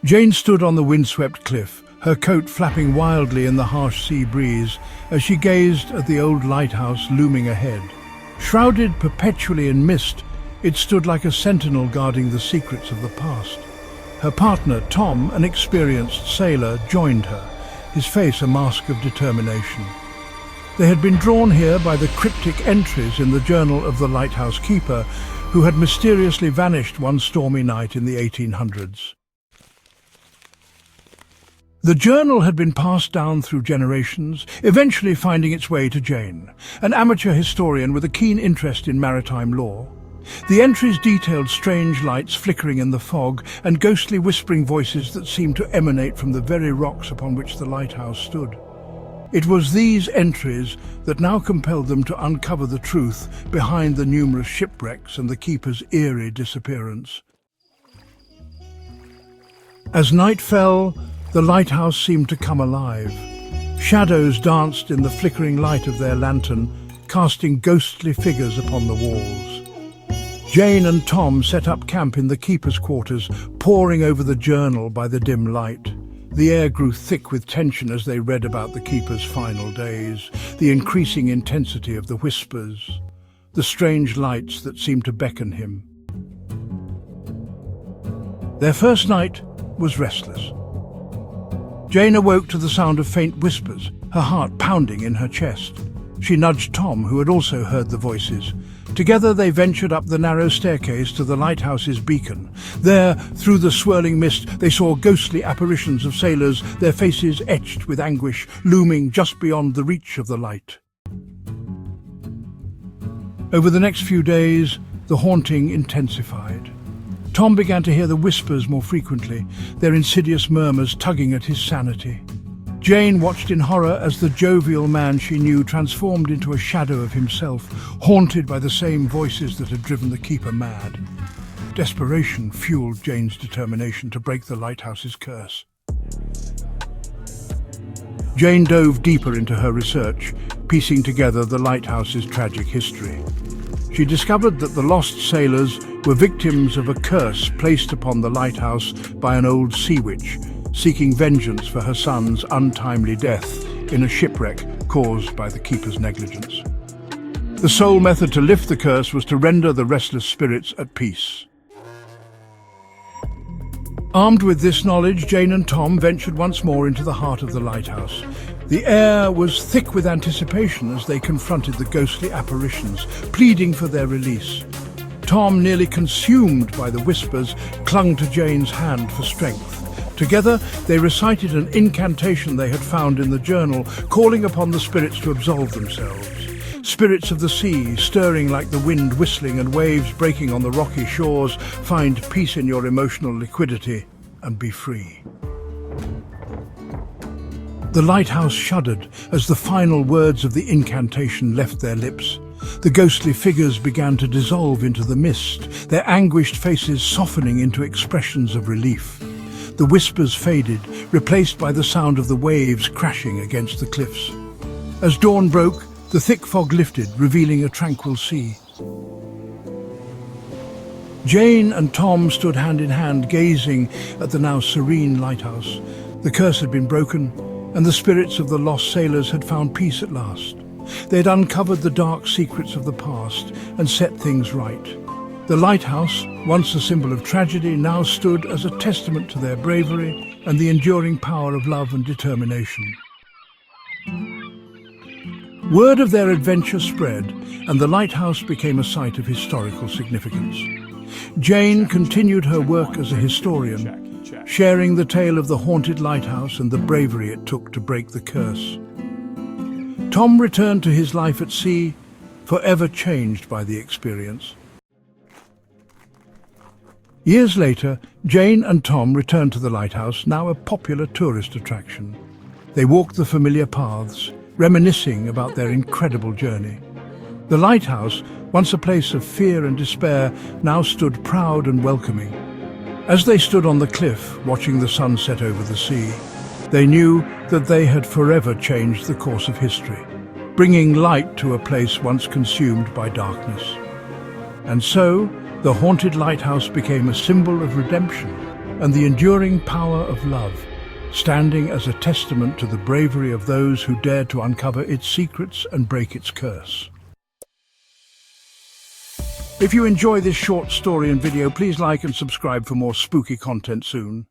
Jane stood on the windswept cliff, her coat flapping wildly in the harsh sea breeze as she gazed at the old lighthouse looming ahead. Shrouded perpetually in mist, it stood like a sentinel guarding the secrets of the past. Her partner, Tom, an experienced sailor, joined her, his face a mask of determination. They had been drawn here by the cryptic entries in the journal of the lighthouse keeper, who had mysteriously vanished one stormy night in the 1800s. The journal had been passed down through generations, eventually finding its way to Jane, an amateur historian with a keen interest in maritime law. The entries detailed strange lights flickering in the fog and ghostly whispering voices that seemed to emanate from the very rocks upon which the lighthouse stood. It was these entries that now compelled them to uncover the truth behind the numerous shipwrecks and the keeper's eerie disappearance. As night fell, the lighthouse seemed to come alive. Shadows danced in the flickering light of their lantern, casting ghostly figures upon the walls. Jane and Tom set up camp in the keeper's quarters, poring over the journal by the dim light. The air grew thick with tension as they read about the keeper's final days, the increasing intensity of the whispers, the strange lights that seemed to beckon him. Their first night was restless. Jane awoke to the sound of faint whispers, her heart pounding in her chest. She nudged Tom, who had also heard the voices. Together they ventured up the narrow staircase to the lighthouse's beacon. There, through the swirling mist, they saw ghostly apparitions of sailors, their faces etched with anguish, looming just beyond the reach of the light. Over the next few days, the haunting intensified. Tom began to hear the whispers more frequently, their insidious murmurs tugging at his sanity. Jane watched in horror as the jovial man she knew transformed into a shadow of himself, haunted by the same voices that had driven the keeper mad. Desperation fueled Jane's determination to break the lighthouse's curse. Jane dove deeper into her research, piecing together the lighthouse's tragic history. She discovered that the lost sailors were victims of a curse placed upon the lighthouse by an old sea witch, seeking vengeance for her son's untimely death in a shipwreck caused by the keeper's negligence. The sole method to lift the curse was to render the restless spirits at peace. Armed with this knowledge, Jane and Tom ventured once more into the heart of the lighthouse. The air was thick with anticipation as they confronted the ghostly apparitions, pleading for their release. Tom, nearly consumed by the whispers, clung to Jane's hand for strength. Together, they recited an incantation they had found in the journal, calling upon the spirits to absolve themselves. Spirits of the sea, stirring like the wind whistling and waves breaking on the rocky shores, find peace in your emotional liquidity and be free. The lighthouse shuddered as the final words of the incantation left their lips. The ghostly figures began to dissolve into the mist, their anguished faces softening into expressions of relief. The whispers faded, replaced by the sound of the waves crashing against the cliffs. As dawn broke, the thick fog lifted, revealing a tranquil sea. Jane and Tom stood hand in hand, gazing at the now serene lighthouse. The curse had been broken, and the spirits of the lost sailors had found peace at last. They had uncovered the dark secrets of the past and set things right. The lighthouse, once a symbol of tragedy, now stood as a testament to their bravery and the enduring power of love and determination. Word of their adventure spread, and the lighthouse became a site of historical significance. Jane continued her work as a historian, sharing the tale of the haunted lighthouse and the bravery it took to break the curse. Tom returned to his life at sea, forever changed by the experience. Years later, Jane and Tom returned to the lighthouse, now a popular tourist attraction. They walked the familiar paths, reminiscing about their incredible journey. The lighthouse, once a place of fear and despair, now stood proud and welcoming. As they stood on the cliff, watching the sun set over the sea, they knew that they had forever changed the course of history, bringing light to a place once consumed by darkness. And so, the haunted lighthouse became a symbol of redemption, and the enduring power of love, standing as a testament to the bravery of those who dared to uncover its secrets and break its curse. If you enjoy this short story and video, please like and subscribe for more spooky content soon.